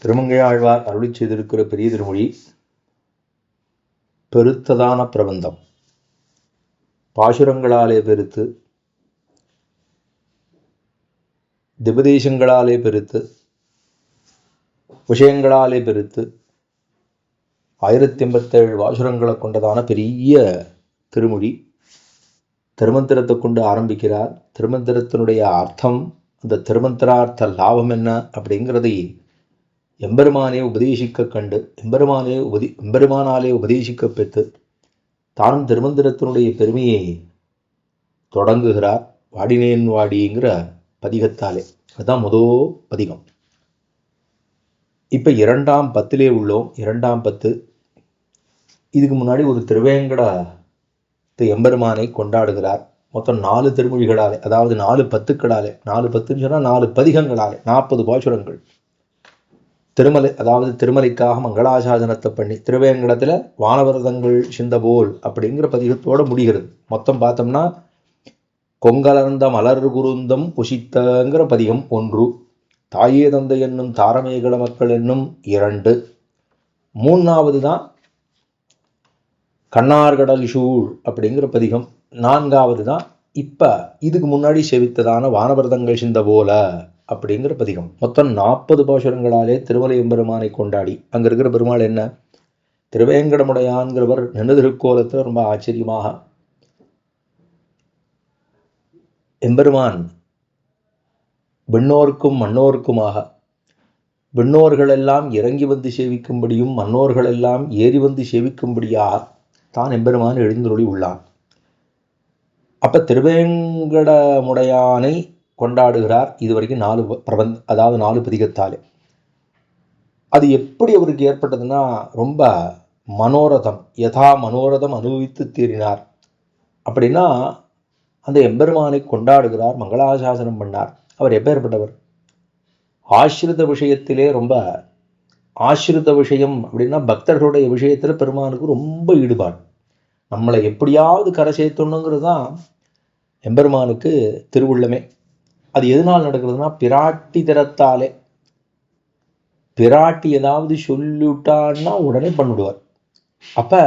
திருமங்கையாழ்வார் அருளிச் செய்திருக்கிற பெரிய திருமொழி பெருத்ததான பிரபந்தம். பாசுரங்களாலே பெருத்து, திபதேசங்களாலே பெருத்து, விஷயங்களாலே பெருத்து 1087 பாசுரங்களை கொண்டதான பெரிய திருமொழி. திருமந்திரத்தை கொண்டு ஆரம்பிக்கிறார். திருமந்திரத்தினுடைய அர்த்தம், அந்த திருமந்திரார்த்த லாபம் என்ன அப்படிங்கிறதை எம்பெருமானே உபதேசிக்க கண்டு, எம்பெருமானாலே உபதேசிக்க பெற்று தானும் திருமந்திரத்தினுடைய பெருமையை தொடங்குகிறார். வாடினேன் வாடிங்கிற பதிகத்தாலே. அதுதான் முதல் பதிகம். இப்ப 2ஆம் பத்திலே உள்ளோம். 2ஆம் பத்து. இதுக்கு முன்னாடி ஒரு திருவேங்கடத்து எம்பெருமானை கொண்டாடுகிறார். மொத்தம் 4 திருமொழிகளாலே, அதாவது 4 பத்துக்களாலே, 4 பத்துன்னு சொன்னா 4 பதிகங்களாலே 40 பாசுரங்கள் திருமலை, அதாவது திருமலைக்காக மங்களாசாசனத்தை பண்ணி திருவேங்கடத்துல வானவரதங்கள் சிந்தபோல் அப்படிங்கிற பதிகத்தோட முடிகிறது. மொத்தம் பார்த்தோம்னா கொங்கலர்ந்த மலர் குருந்தம் உசித்தங்கிற பதிகம் 1, தாயே தந்தை என்னும் தாரமேகல மக்கள் என்னும் 2, 3வது தான் கண்ணார்கடல் சூழ் அப்படிங்கிற பதிகம், 4வது தான் இப்ப இதுக்கு முன்னாடி செவித்ததான வானவரதங்கள் சிந்த போல அப்படிங்கிற பதிகம். மொத்தம் 40 பாசுரங்களாலே திருமலை எம்பெருமானை கொண்டாடி, அங்க இருக்கிற பெருமாள் என்ன திருவேங்கடமுடையான்கிறவர் நின்று திருக்கோலத்தில் ரொம்ப ஆச்சரியமாக எம்பெருமான் விண்ணோர்க்கும் மன்னோர்க்குமாக, விண்ணோர்களெல்லாம் இறங்கி வந்து சேவிக்கும்படியும் மன்னோர்களெல்லாம் ஏறி வந்து சேவிக்கும்படியாக தான் எம்பெருமான் எழுந்தருளி உள்ளான். அப்ப திருவேங்கடமுடையானை கொண்டாடுகிறார். இதுவரைக்கும் 4 அதாவது 4 பதிகத்தாலே. அது எப்படி அவருக்கு ஏற்பட்டதுன்னா, ரொம்ப மனோரதம், யதா மனோரதம் அனுபவித்து தீரினார். அப்படின்னா அந்த எம்பெருமானை கொண்டாடுகிறார், மங்களாசாசனம் பண்ணார். அவர் எப்பேற்பட்டவர்? ஆசிரித விஷயத்திலே ரொம்ப, ஆசிரித விஷயம் அப்படின்னா பக்தர்களுடைய விஷயத்துல பெருமானுக்கு ரொம்ப ஈடுபாடு. நம்மளை எப்படியாவது கரை சேர்த்தணுங்கிறது தான் எம்பெருமானுக்கு திருவுள்ளமே. அது எதனால் நடக்கிறதுனா பிராட்டி திறத்தாலே. பிராட்டி ஏதாவது சொல்லிவிட்டான்னா உடனே பண்ணிவிடுவார். அப்ப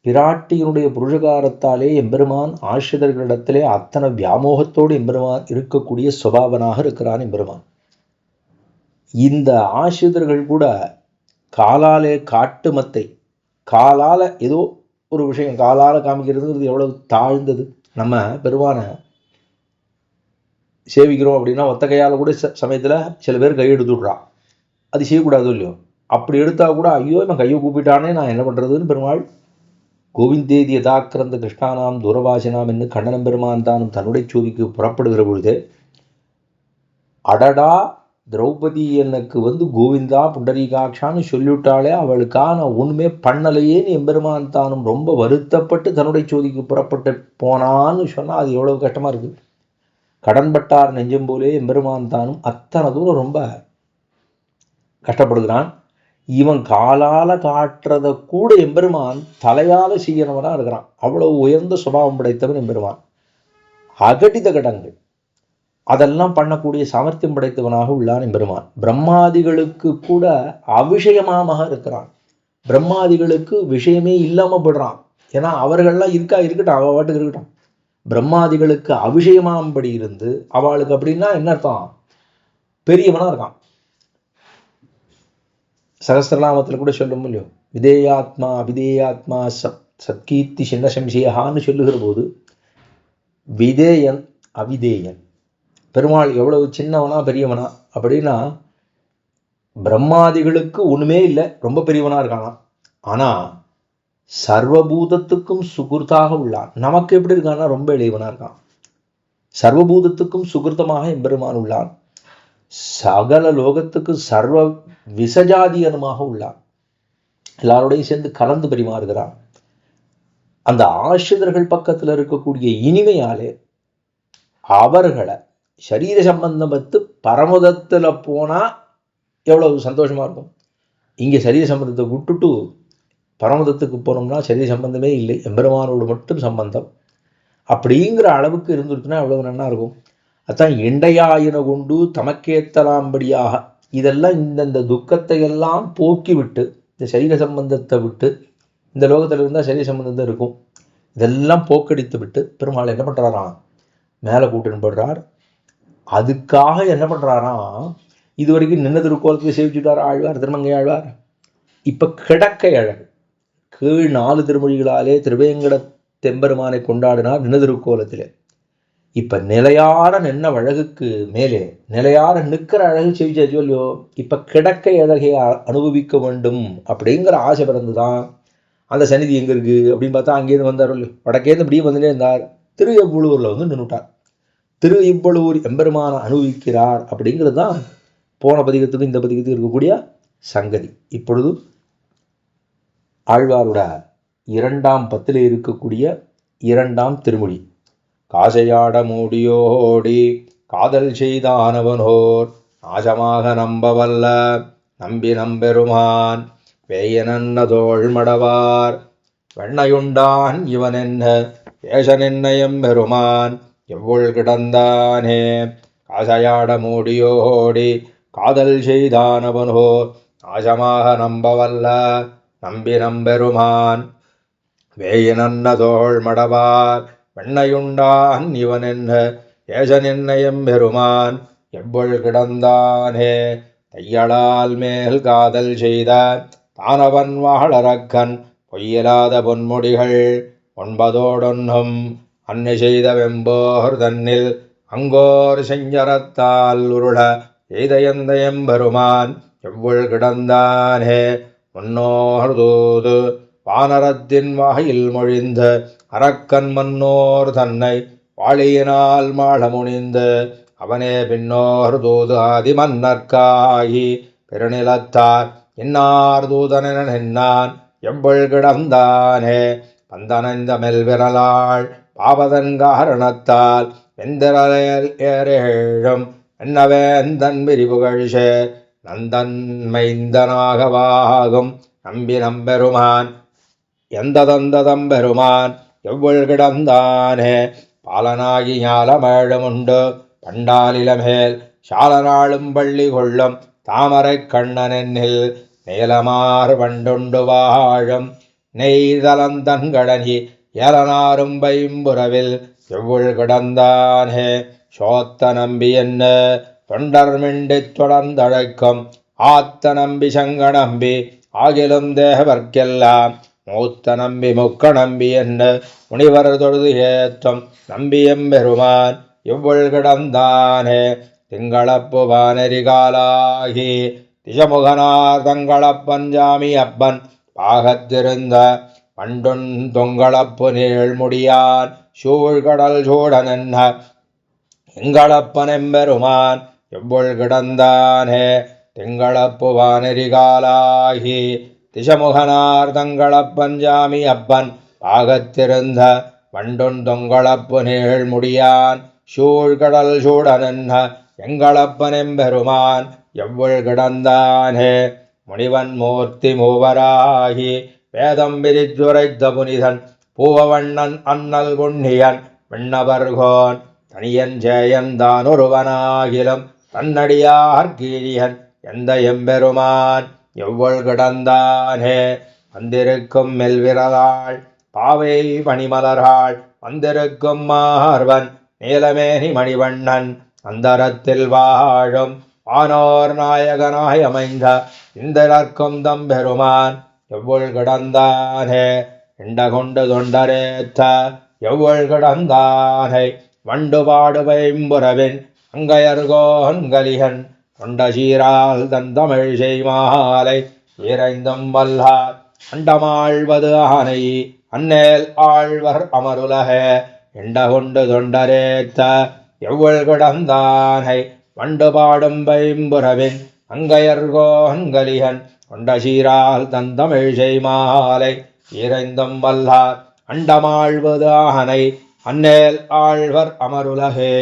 பிராட்டியினுடைய புருஷகாரத்தாலே எம்பெருமான் ஆசிரியர்களிடத்திலே அத்தனை வியாமோகத்தோடு எம்பெருமான் இருக்கக்கூடிய சுபாவனாக இருக்கிறான் எம்பெருமான். இந்த ஆசிரியர்கள் கூட காலாலே காட்டு மத்தை, காலால ஏதோ ஒரு விஷயம் காலால காமிக்கிறதுங்கிறது எவ்வளவு தாழ்ந்தது. நம்ம பெருமான சேவிக்கிறோம் அப்படின்னா ஒத்த கையால் கூட சமயத்தில் சில பேர் கை எடுத்து விட்றான். அது செய்யக்கூடாது இல்லையோ. அப்படி எடுத்தா கூட ஐயோ இவன் கையை கூப்பிட்டானே நான் என்ன பண்ணுறதுன்னு பெருமாள் கோவிந்தேதி யதாக்கிரந்த கிருஷ்ணானாம் தூரவாசினாம் என்று கண்ணனம் பெருமான் தானும் தன்னுடைய சோதிக்கு புறப்படுகிற பொழுது, அடடா திரௌபதி எனக்கு கோவிந்தா புண்டரீகாட்சான்னு சொல்லிவிட்டாலே, அவளுக்காக நான் ஒன்றுமே பண்ணலையேன்னு எம்பெருமான் தானும் ரொம்ப வருத்தப்பட்டு தன்னுடைய சோதிக்கு புறப்பட்டு போனான்னு சொன்னால் அது எவ்வளவு கஷ்டமாக இருக்குது. கடன்பட்டார் நெஞ்சம் போலே எம்பெருமான் தானும் அத்தனை தூரம் ரொம்ப கஷ்டப்படுகிறான். இவன் காலால காட்டுறத கூட எம்பெருமான் தலையால செய்யறவனா இருக்கிறான். அவ்வளவு உயர்ந்த சுபாவம் படைத்தவன் எம்பெருமான். அகடித கடங்கள் அதெல்லாம் பண்ணக்கூடிய சாமர்த்தியம் படைத்தவனாக உள்ளான் எம்பெருமான். பிரம்மாதிகளுக்கு கூட அவிஷயமாக இருக்கிறான். பிரம்மாதிகளுக்கு விஷயமே இல்லாம போடுறான். ஏன்னா அவர்கள்லாம் இருக்கட்டும், அவ பாட்டுக்கு இருக்கட்டும். பிரம்மாதிகளுக்கு அவிஷயமாம்படி இருந்து அவளுக்கு அப்படின்னா என்ன அர்த்தம்? பெரியவனா இருக்கான். சகஸ்திரநாமத்தில் கூட சொல்லும் இல்லையோ, விதேயாத்மா அவிதேயாத்மா சத்கீர்த்தி சின்ன சம்சயான்னு சொல்லுகிற போது விதேயன் அவிதேயன், பெருமாள் எவ்வளவு சின்னவனா பெரியவனா அப்படின்னா, பிரம்மாதிகளுக்கு ஒண்ணுமே இல்லை, ரொம்ப பெரியவனா இருக்கானா. ஆனா சர்வபூதத்துக்கும் சுகிருத்தாக உள்ளான். நமக்கு எப்படி இருக்கான்னா ரொம்ப எளியவனா இருக்கான். சர்வபூதத்துக்கும் சுகிருத்தமாக எம்பெருமான் உள்ளான். சகல லோகத்துக்கு சர்வ விசஜாதியனுமாக உள்ளான். எல்லாரோடையும் சேர்ந்து கலந்து பரிமாறுகிறான். அந்த ஆசிரியர்கள் பக்கத்துல இருக்கக்கூடிய இனிமையாலே அவர்களை சரீர சம்பந்தம் பத்து பரமதத்துல போனா எவ்வளவு சந்தோஷமா இருக்கும். இங்க சரீர சம்பந்தத்தை விட்டுட்டு பரமதத்துக்கு போனோம்னா சரீர சம்பந்தமே இல்லை, எம்பெருமானோடு மட்டும் சம்பந்தம் அப்படிங்கிற அளவுக்கு இருந்துருச்சுன்னா எவ்வளவு நல்லா இருக்கும். அதான் இண்டையாயின கொண்டு தமக்கேத்தலாம்படியாக இதெல்லாம் இந்தந்த துக்கத்தை எல்லாம் போக்கி விட்டு, இந்த சரீர சம்பந்தத்தை விட்டு, இந்த லோகத்தில் இருந்தால் சரீர சம்பந்தம் தான் இருக்கும், இதெல்லாம் போக்கடித்து விட்டு பெருமாள் என்ன பண்ணுறாராம், மேலே கூட்டின்னு போடுறார். அதுக்காக என்ன பண்ணுறாராம், இது வரைக்கும் நின்ன திருக்கோலத்துக்கு சேவிச்சுட்டார் ஆழ்வார், திருமங்கை ஆழ்வார். இப்போ கிடக்கை அழகு, கீழ் 4 திருமொழிகளாலே திருவேங்கட தெம்பெருமானை கொண்டாடினார் நின்ன திருக்கோலத்திலே. இப்ப நிலையார நின்ன அழகுக்கு மேலே நிலையார நிற்கிற அழகு செவிச்சாச்சோ இல்லையோ, இப்ப கிடக்கை அழகை அனுபவிக்க வேண்டும் அப்படிங்கிற ஆசை பிறந்துதான் அந்த சந்நிதி எங்க இருக்கு அப்படின்னு பார்த்தா அங்கேயிருந்து வந்தார் இல்லையோ, வடக்கேந்து இப்படியே வந்துட்டே இருந்தார். திரு எவ்வளூர்ல வந்து நின்றுட்டார். திரு இவ்வளூர் எம்பெருமான அனுபவிக்கிறார் அப்படிங்கிறது தான் போன பதிகத்துக்கும் இந்த பதிகத்துக்கும் இருக்கக்கூடிய சங்கதி. இப்பொழுது ஆழ்வாரோட 2ஆம் பத்திலே இருக்கக்கூடிய 2ஆம் திருமொழி. காசையாட மூடியோடி காதல் செய்தானவனோர் நாசமாக நம்பவல்ல நம்பி நம்பெருமான் வேயனன்ன தோள் மடவார் வெண்ணையுண்டான் இவன் என்ன வேஷனென்னையம் பெருமான் எவ்வொள் கிடந்தானே. காசையாட மூடியோடி காதல் செய்தானவனோர் நாசமாக நம்பவல்ல நம்பி நம்பெருமான் வேயனன்ன தோள் மடவார் வெண்ணையுண்டான் இவன் என்ன ஏசனென்னையம் பெருமான் எவ்வொள் கிடந்தானே. தையலால் மேல் காதல் செய்த தானவன் வாழறக்கன் பொய்யலாத பொன்முடிகள் 9 அன்னை செய்த வெம்போர் தன்னில் அங்கோர் செஞ்சரத்தால் உருள எய்தயந்தயம் பெருமான் எவ்வொள் கிடந்தானே. முன்னோர் தூது வானரத்தின் வாயில் மொழிந்த அரக்கன் மன்னோர் தன்னை வாழியினால் மாள முனிந்து அவனே பின்னோர் தூது ஆதி மன்னர்க்காகி பெருநிலத்தார் இன்னார் தூதனென நின்னான் எவ்வொள் கிடந்தானே. பந்தனைந்த மெல்விரலாள் பாவதன் காரணத்தால் வெந்திரல் ஏறேழும் என்னவேந்தன் விரிவுகழ்சே நந்தன் மைந்தனாகவாகும் நம்பி நம்பெருமான் எந்த தந்ததம் பெருமான் எவ்வொள் கிடந்தானே. பாலனாகி ஞாலமேழுமுண்டு பண்டாலிலமேல் சாலனாளும் பள்ளி கொள்ளும் தாமரை கண்ணனென்னில் நீலமார் வண்டுண்டு வாழும் நெய்தலந்தன்கடனி ஏலனாரும் பைம்புறவில் எவ்வொள் கிடந்தானே. சோத்த நம்பி என்ன தொண்டர் மிண்டித் தொடர்ந்தழைக்கும் ஆத்த நம்பி சங்க நம்பி ஆகிலும் தேவர்க்கெல்லாம் மூத்த நம்பி முக்க நம்பி என்ன முனிவர் தொழுது ஏற்றம் நம்பியம் பெருமான் எவ்வொள் கிடந்தானே. திங்களப்பு வானரிகாலாகி திசமுகனார் தங்களப்பஞ்சாமி அப்பன் பாகத்திருந்த பண்டுன் தொங்களப்பு நீழ்முடியான் சூழ்கடல் சூடனென்ன எங்களப்பன் எம்பெருமான் எவ்வொள் கிடந்தானே. திங்களப்பு வானரிகாலாகி திசமுகனார் தங்களப்பஞ்சாமி அப்பன் பாகத்திருந்த வண்டுன் தொங்களப்பு நீழ்முடியான் சூழ்கடல் சூடனென்ன எங்களப்பன் எம்பெருமான் எவ்வொள் கிடந்தானே. முனிவன் மூர்த்தி மூவராகி வேதம் விரித்துரைத்த புனிதன் பூவவண்ணன் அண்ணல் புண்ணியன் விண்ணவர்கோன் தனியன் ஜெயன் தான் ஒருவனாகிலும் தன்னடியார் கீழியன் எந்த எம்பெருமான் எவ்வொள் கிடந்தானே. வந்திருக்கும் மெல்விரலாள் பாவை பணிமலராள் வந்திருக்கும் மார்வன் நீலமேனி மணிவண்ணன் அந்தரத்தில் வாழும் வானோர் நாயகனாய் அமைந்த இந்திரர்க்கும் தம்பெருமான் எவ்வொள் கிடந்தானே. இண்டகொண்டு தொண்டரேத்த எவ்வொள் கிடந்தானை வண்டு பாடுபைம்புறவின் அங்கையர்கோன் கலிகன் கொண்ட சீரால் தன் தமிழ் செய்மாலை இறைந்தும் வல்லார் அண்டமாழ்வது ஆனை அன்னேல் ஆழ்வர் அமருலகே. இண்டகொண்டு தொண்டரேத்த எவ்வொள் கிடந்தானை வண்டு பாடும் பைம்புறவின் அங்கையர்கோன் கலிகன் கொண்ட சீரால் தன் தமிழ் செய்மாலை இறைந்தும் வல்லார் அண்டமாழ்வது ஆனை அன்னேல் ஆழ்வர் அமருலகே.